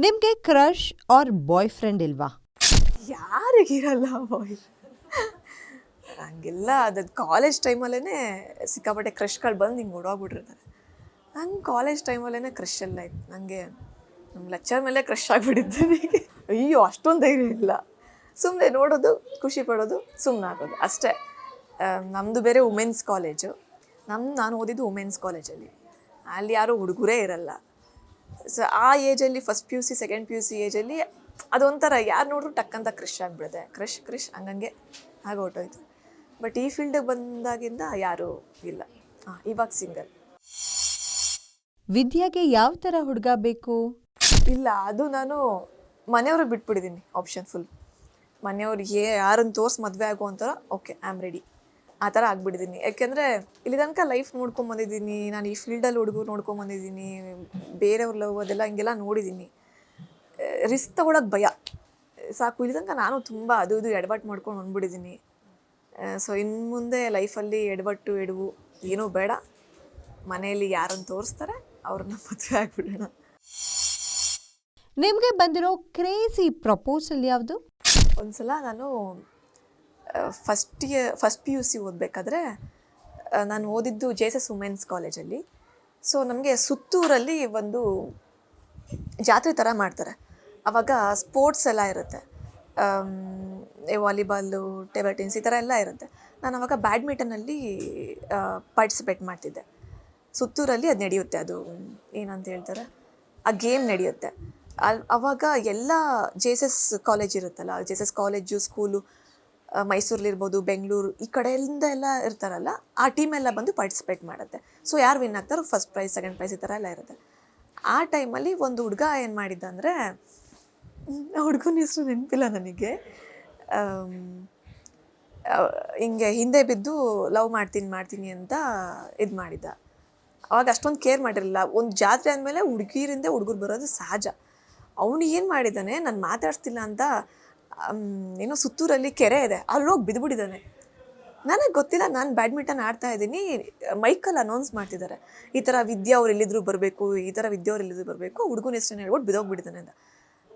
ನಿಮಗೆ crush R boy friend ಇಲ್ವಾ? ಯಾರಿಗಿರಲ್ಲ ಬಾಯ್? ಹಂಗೆಲ್ಲ ಅದು ಕಾಲೇಜ್ ಟೈಮಲ್ಲೇ ಸಿಕ್ಕಾಪಟ್ಟೆ ಕ್ರಶ್ಗಳು ಬಂದು ಹಿಂಗೆ ಓಡೋಗ್ಬಿಟ್ಟಿರ್ತಾರೆ. ನಂಗೆ ಕಾಲೇಜ್ ಟೈಮಲ್ಲೇ ಕ್ರಶ್ ಎಲ್ಲ ಇತ್ತು. ನನಗೆ ನಮ್ಮ ಲೆಕ್ಚರ್ ಮೇಲೆ ಕ್ರಶ್ ಆಗಿಬಿಟ್ಟಿದ್ದೆ. ಅಯ್ಯೋ, ಅಷ್ಟೊಂದು ಧೈರ್ಯ ಇಲ್ಲ. ಸುಮ್ಮನೆ ನೋಡೋದು, ಖುಷಿ ಪಡೋದು, ಸುಮ್ಮನೆ ಆಗೋದು ಅಷ್ಟೇ. ನಮ್ಮದು ಬೇರೆ ವುಮೆನ್ಸ್ ಕಾಲೇಜು. ನಾನು ಓದಿದ್ದು ವುಮೆನ್ಸ್ ಕಾಲೇಜಲ್ಲಿ. ಅಲ್ಲಿ ಯಾರೂ ಹುಡುಗರೇ ಇರಲ್ಲ. ಸೊ ಆ ಏಜಲ್ಲಿ first P U C second P U C ಏಜಲ್ಲಿ ಅದೊಂಥರ ಯಾರು ನೋಡ್ರು ಟಕ್ಕಂತ ಕ್ರಶ್ ಆಗಿಬಿಡುತ್ತೆ. ಕ್ರಶ್ ಹಂಗಂಗೆ ಆಗೋಟೋಯ್ತು. ಬಟ್ ಈ ಫೀಲ್ಡಿಗೆ ಬಂದಾಗಿಂದ ಯಾರೂ ಇಲ್ಲ. ಇವಾಗ ಸಿಂಗಲ್. ವಿದ್ಯಾಗೆ ಯಾವ ಥರ ಹುಡುಗ ಬೇಕು? ಇಲ್ಲ, ಅದು ನಾನು ಮನೆಯವ್ರಿಗೆ ಬಿಟ್ಬಿಟ್ಟಿದ್ದೀನಿ ಆಪ್ಷನ್ ಫುಲ್. ಮನೆಯವ್ರಿಗೆ ಯಾರನ್ನು ತೋರಿಸಿ ಮದುವೆ ಆಗೋ ಅಂತಾರ, ಓಕೆ ಐ ಆಮ್ ರೆಡಿ, ಆ ಥರ ಆಗ್ಬಿಟ್ಟಿದ್ದೀನಿ. ಯಾಕೆಂದರೆ ಇಲ್ಲಿ ತನಕ ಲೈಫ್ ನೋಡ್ಕೊಂಬಂದಿದ್ದೀನಿ. ನಾನು ಈ ಫೀಲ್ಡಲ್ಲಿ ಹುಡುಗರು ನೋಡ್ಕೊಂಬಂದಿದ್ದೀನಿ. ಬೇರೆಯವ್ರ ಲವ್ ಅದೆಲ್ಲ ಹಿಂಗೆಲ್ಲ ನೋಡಿದ್ದೀನಿ. ರಿಸ್ಕ್ ತೊಗೊಳಕ್ಕೆ ಭಯ. ಸಾಕು, ಇಲ್ಲಿ ತನಕ ನಾನು ತುಂಬ ಅದು ಇದು ಎಡವಟ್ಟು ಮಾಡ್ಕೊಂಡು ಬಂದ್ಬಿಟ್ಟಿದ್ದೀನಿ. ಸೊ ಇನ್ನು ಮುಂದೆ ಲೈಫಲ್ಲಿ ಎಡವು ಏನೂ ಬೇಡ. ಮನೆಯಲ್ಲಿ ಯಾರನ್ನು ತೋರಿಸ್ತಾರೆ ಅವ್ರನ್ನ ಮದುವೆ ಆಗಿಬಿಡೋಣ. ನಿಮಗೆ ಬಂದಿರೋ ಕ್ರೇಜಿ ಪ್ರಪೋಸಲ್ ಯಾವುದು? ಒಂದ್ಸಲ ನಾನು ಫಸ್ಟ್ ಪಿ ಯು ಸಿ ಓದಬೇಕಾದ್ರೆ ನಾನು ಓದಿದ್ದು JSS ವುಮೆನ್ಸ್ ಕಾಲೇಜಲ್ಲಿ. ಸೊ ನಮಗೆ ಸುತ್ತೂರಲ್ಲಿ ಒಂದು ಜಾತ್ರೆ ಥರ ಮಾಡ್ತಾರೆ. ಆವಾಗ ಸ್ಪೋರ್ಟ್ಸ್ ಎಲ್ಲ ಇರುತ್ತೆ. ವಾಲಿಬಾಲು, ಟೇಬಲ್ ಟೆನ್ನಿಸ್ ಈ ಥರ ಎಲ್ಲ ಇರುತ್ತೆ. ನಾನು ಆವಾಗ ಬ್ಯಾಡ್ಮಿಂಟನಲ್ಲಿ ಪಾರ್ಟಿಸಿಪೇಟ್ ಮಾಡ್ತಿದ್ದೆ. ಸುತ್ತೂರಲ್ಲಿ ಅದು ನಡೆಯುತ್ತೆ. ಅದು ಏನಂತ ಹೇಳ್ತಾರೆ, ಆ ಗೇಮ್ ನಡೆಯುತ್ತೆ. ಆವಾಗ ಎಲ್ಲ JSS ಕಾಲೇಜ್ ಇರುತ್ತಲ್ಲ, JSS ಕಾಲೇಜು ಸ್ಕೂಲು, ಮೈಸೂರಲ್ಲಿರ್ಬೋದು, ಬೆಂಗಳೂರು, ಈ ಕಡೆಯಿಂದ ಎಲ್ಲ ಇರ್ತಾರಲ್ಲ, ಆ ಟೀಮೆಲ್ಲ ಬಂದು ಪಾರ್ಟಿಸಿಪೇಟ್ ಮಾಡುತ್ತೆ. ಸೊ ಯಾರು ವಿನ್ ಆಗ್ತಾರೋ ಫಸ್ಟ್ ಪ್ರೈಸ್ ಸೆಕೆಂಡ್ ಪ್ರೈಸ್ ಈ ಥರ ಎಲ್ಲ ಇರುತ್ತೆ. ಆ ಟೈಮಲ್ಲಿ ಒಂದು ಹುಡುಗ ಏನು ಮಾಡಿದ್ದ ಅಂದರೆ, ಆ ಹುಡುಗನ ಹೆಸರು ನೆನಪಿಲ್ಲ ನನಗೆ, ಹಿಂಗೆ ಹಿಂದೆ ಬಿದ್ದು ಲವ್ ಮಾಡ್ತೀನಿ ಅಂತ ಇದು ಮಾಡಿದ್ದ. ಅವಾಗ ಅಷ್ಟೊಂದು ಕೇರ್ ಮಾಡಿರಲಿಲ್ಲ. ಒಂದು ಜಾತ್ರೆ ಅಂದಮೇಲೆ ಹುಡುಗಿರಿಂದ ಹುಡುಗರು ಬರೋದು ಸಹಜ. ಅವನು ಏನು ಮಾಡಿದ್ದಾನೆ, ನಾನು ಮಾತಾಡ್ಸ್ತಿಲ್ಲ ಅಂತ ಏನೋ ಸುತ್ತೂರಲ್ಲಿ ಕೆರೆ ಇದೆ, ಅಲ್ಲೋಗಿ ಬಿದ್ದುಬಿಟ್ಟಿದ್ದಾನೆ. ನನಗೆ ಗೊತ್ತಿಲ್ಲ, ನಾನು ಬ್ಯಾಡ್ಮಿಂಟನ್ ಆಡ್ತಾ ಇದ್ದೀನಿ, ಮೈಕಲ್ಲಿ ಅನೌನ್ಸ್ ಮಾಡ್ತಿದ್ದಾರೆ, ಈ ಥರ ವಿದ್ಯಾ ಅವ್ರು ಎಲ್ಲಿದ್ರು ಬರಬೇಕು, ಈ ಥರ ವಿದ್ಯಾ ಅವ್ರು ಎಲ್ಲಿದ್ರು ಬರಬೇಕು, ಹುಡುಗನ ಹೆಸರನ್ನ ಹೇಳ್ಬಿಟ್ಟು ಬಿದ್ದೋಗ್ಬಿಟ್ಟಿದ್ದಾನೆ ಅಂತ.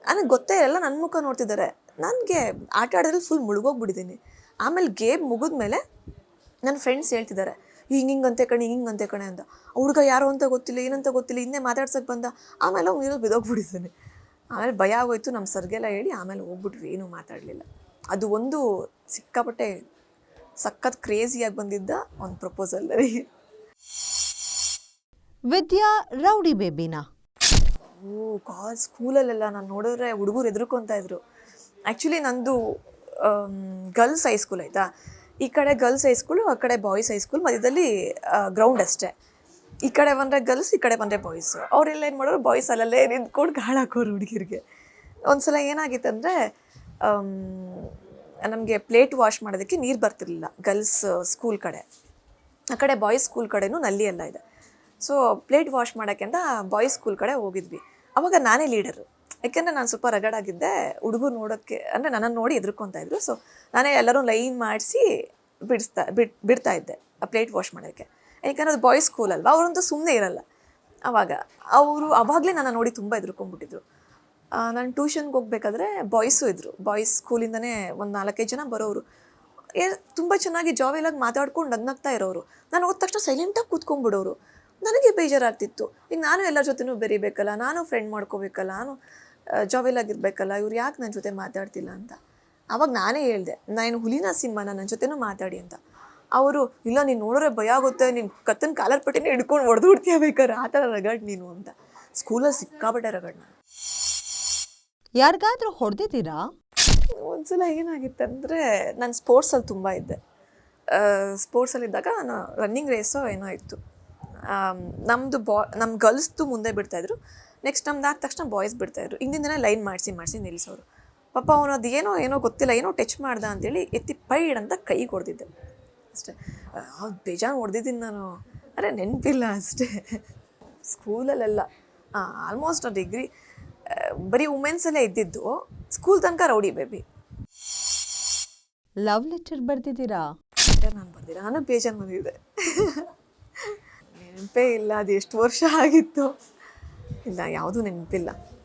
ನನಗೆ ಗೊತ್ತೇ ಇರಲ್ಲ, ನನ್ನ ಮುಖ ನೋಡ್ತಿದ್ದಾರೆ. ನನಗೆ ಆಟ ಆಡೋದ್ರಲ್ಲಿ ಫುಲ್ ಮುಳುಗೋಗ್ಬಿಟ್ಟಿದ್ದೀನಿ. ಆಮೇಲೆ ಗೇಮ್ ಮುಗಿದ್ಮೇಲೆ ನನ್ನ ಫ್ರೆಂಡ್ಸ್ ಹೇಳ್ತಿದ್ದಾರೆ, ಹಿಂಗಂತೆ ಕಣೆ ಅಂತ. ಹುಡುಗ ಯಾರೋ ಅಂತ ಗೊತ್ತಿಲ್ಲ, ಏನಂತ ಗೊತ್ತಿಲ್ಲ, ಇನ್ನೇ ಮಾತಾಡ್ಸೋಕ್ಕೆ ಬಂದ. ಆಮೇಲೆ ಅವ್ನು ನೀರಲ್ಲಿ ಬಿದ್ದೋಗ್ಬಿಟ್ಟಿದ್ದಾನೆ. ಆಮೇಲೆ ಭಯ ಆಗೋಯ್ತು. ನಮ್ಮ ಸರ್ಗೆಲ್ಲ ಹೇಳಿ ಆಮೇಲೆ ಹೋಗ್ಬಿಟ್ವಿ, ಏನೂ ಮಾತಾಡಲಿಲ್ಲ. ಅದು ಒಂದು ಸಿಕ್ಕಾಪಟ್ಟೆ ಸಖತ್ ಕ್ರೇಜಿಯಾಗಿ ಬಂದಿದ್ದ ಒಂದು ಪ್ರಪೋಸಲ್. ವಿದ್ಯಾ ರೌಡಿ ಬೇಬಿನಾ? ಸ್ಕೂಲಲ್ಲೆಲ್ಲ ನಾನು ನೋಡಿದ್ರೆ ಹುಡುಗರು ಹೆದರ್ಕೊತಾ ಇದ್ರು. ಆ್ಯಕ್ಚುಲಿ ನಂದು ಗರ್ಲ್ಸ್ ಹೈಸ್ಕೂಲ್ ಆಯಿತಾ. ಈ ಕಡೆ ಗರ್ಲ್ಸ್ ಹೈಸ್ಕೂಲು, ಆ ಕಡೆ ಬಾಯ್ಸ್ ಹೈಸ್ಕೂಲ್, ಮಧ್ಯದಲ್ಲಿ ಗ್ರೌಂಡ್ ಅಷ್ಟೇ. ಈ ಕಡೆ ಬಂದರೆ ಗರ್ಲ್ಸ್, ಈ ಕಡೆ ಬಂದರೆ ಬಾಯ್ಸು. ಅವರೆಲ್ಲ ಏನು ಮಾಡೋರು, ಬಾಯ್ಸ್ ಅಲ್ಲಲ್ಲೇ ನಿಂತ್ಕೊಂಡು ಗಾಳು ಹಾಕೋರು ಹುಡುಗಿರಿಗೆ. ಒಂದು ಸಲ ಏನಾಗಿತ್ತಂದರೆ, ನಮಗೆ ಪ್ಲೇಟ್ ವಾಶ್ ಮಾಡೋದಕ್ಕೆ ನೀರು ಬರ್ತಿರ್ಲಿಲ್ಲ ಗರ್ಲ್ಸ್ ಸ್ಕೂಲ್ ಕಡೆ. ಆ ಕಡೆ ಬಾಯ್ಸ್ ಸ್ಕೂಲ್ ಕಡೆನೂ ನಲ್ಲಿ ಎಲ್ಲ ಇದೆ. ಸೊ ಪ್ಲೇಟ್ ವಾಶ್ ಮಾಡೋಕ್ಕೆ ಅಂತ ಬಾಯ್ಸ್ ಸ್ಕೂಲ್ ಕಡೆ ಹೋಗಿದ್ವಿ. ಆವಾಗ ನಾನೇ ಲೀಡರು. ಯಾಕೆಂದರೆ ನಾನು ಸ್ವಲ್ಪ ರಗಡಾಗಿದ್ದೆ. ಹುಡುಗರು ನೋಡೋಕ್ಕೆ ಅಂದರೆ ನನ್ನನ್ನು ನೋಡಿ ಎದುರ್ಕೊತಾ ಇದ್ರು. ಸೊ ನಾನೇ ಎಲ್ಲರೂ ಲೈನ್ ಮಾಡಿಸಿ ಬಿಡ್ತಾ ಇದ್ದೆ ಆ ಪ್ಲೇಟ್ ವಾಶ್ ಮಾಡೋಕ್ಕೆ. ಯಾಕೆಂದರೆ ಅದು ಬಾಯ್ಸ್ ಸ್ಕೂಲ್ ಅಲ್ವಾ, ಅವರಂತೂ ಸುಮ್ಮನೆ ಇರಲ್ಲ. ಆವಾಗಲೇ ನನ್ನ ನೋಡಿ ತುಂಬ ಎದುರ್ಕೊಂಡ್ಬಿಟ್ಟಿದ್ರು. ನಾನು ಟ್ಯೂಷನ್ಗೆ ಹೋಗ್ಬೇಕಾದ್ರೆ ಬಾಯ್ಸು ಇದ್ದರು. ಬಾಯ್ಸ್ ಸ್ಕೂಲಿಂದನೇ ಒಂದು 4-5 ಜನ ಬರೋರು. ತುಂಬ ಚೆನ್ನಾಗಿ ಜಾವಿಲಾಗಿ ಮಾತಾಡ್ಕೊಂಡು ನಗ್ನಗ್ತಾ ಇರೋರು. ನಾನು ಹೋದ ತಕ್ಷಣ ಸೈಲೆಂಟಾಗಿ ಕೂತ್ಕೊಂಡ್ಬಿಡೋರು. ನನಗೆ ಬೇಜಾರಾಗ್ತಿತ್ತು. ಈಗ ನಾನು ಎಲ್ಲರ ಜೊತೆನೂ ಬೆರಿಬೇಕಲ್ಲ, ನಾನು ಫ್ರೆಂಡ್ ಮಾಡ್ಕೋಬೇಕಲ್ಲ, ನಾನು ಜಾವಿಲಾಗಿರ್ಬೇಕಲ್ಲ, ಇವ್ರು ಯಾಕೆ ನನ್ನ ಜೊತೆ ಮಾತಾಡ್ತಿಲ್ಲ ಅಂತ. ಆವಾಗ ನಾನೇ ಹೇಳಿದೆ, ನಾನು ಹುಲಿನ ಸಿಂಹನ, ನನ್ನ ಜೊತೆನೂ ಮಾತಾಡಿ ಅಂತ. ಅವರು, ಇಲ್ಲ ನೀನು ನೋಡಿದ್ರೆ ಭಯ ಆಗುತ್ತೆ, ನೀನು ಕತ್ತನ ಕಾಲರ್ ಪಟ್ಟಿನೇ ಹಿಡ್ಕೊಂಡು ಹೊಡೆದು ಬಿಡ್ತೀಯ ಬೇಕಾದ್ರೆ, ಆ ಥರ ರಗಡ್ ನೀನು ಅಂತ. ಸ್ಕೂಲಲ್ಲಿ ಸಿಕ್ಕಾಪಟ್ಟೆ ರಗಡ್ ನಾನು. ಯಾರಿಗಾದ್ರೂ ಹೊಡೆದಿದ್ದೀರಾ? ಒಂದ್ಸಲ ಏನಾಗಿತ್ತಂದರೆ, ನಾನು ಸ್ಪೋರ್ಟ್ಸಲ್ಲಿ ತುಂಬ ಇದ್ದೆ. ಸ್ಪೋರ್ಟ್ಸಲ್ಲಿದ್ದಾಗ ನಾನು ರನ್ನಿಂಗ್ ರೇಸೋ ಏನೋ ಇತ್ತು. ನಮ್ಮ ಗರ್ಲ್ಸ್ದು ಮುಂದೆ ಬಿಡ್ತಾಯಿದ್ರು. ನೆಕ್ಸ್ಟ್ ನಮ್ದು ಆದ ತಕ್ಷಣ ಬಾಯ್ಸ್ ಬಿಡ್ತಾಯಿದ್ರು. ಹಿಂದಿನ ಲೈನ್ ಮಾಡಿಸಿ ನಿಲ್ಲಿಸೋರು. ಪಾಪ ಅವನದು ಏನೋ ಗೊತ್ತಿಲ್ಲ, ಏನೋ ಟಚ್ ಮಾಡ್ದ ಅಂತೇಳಿ ಎತ್ತಿ ಪೈಡ್ ಅಂತ ಕೈಗೆ ಹೊಡೆದಿದ್ದೆ ಅಷ್ಟೇ. ಬೇಜಾರು ಹೊಡೆದಿದ್ದೀನಿ ನಾನು, ಅರೆ ನೆನಪಿಲ್ಲ ಅಷ್ಟೇ. ಸ್ಕೂಲಲ್ಲೆಲ್ಲ ಆಲ್ಮೋಸ್ಟ್ ಡಿಗ್ರಿ ಬರೀ ವುಮೆನ್ಸಲ್ಲೇ ಇದ್ದಿದ್ದು. ಸ್ಕೂಲ್ ತನಕ ರೌಡಿ ಬೇಬಿ. ಲವ್ ಲೆಟರ್ ಬರ್ದಿದ್ದೀರಾ? ನಾನು ಬರ್ದಿಲ್ಲ, ನಾನು ಬೇಜಾರು ಬಂದಿದ್ದೆ. ನೆನಪೇ ಇಲ್ಲ, ಅದು ಎಷ್ಟು ವರ್ಷ ಆಗಿತ್ತು. ಇಲ್ಲ, ಯಾವುದೂ ನೆನಪಿಲ್ಲ.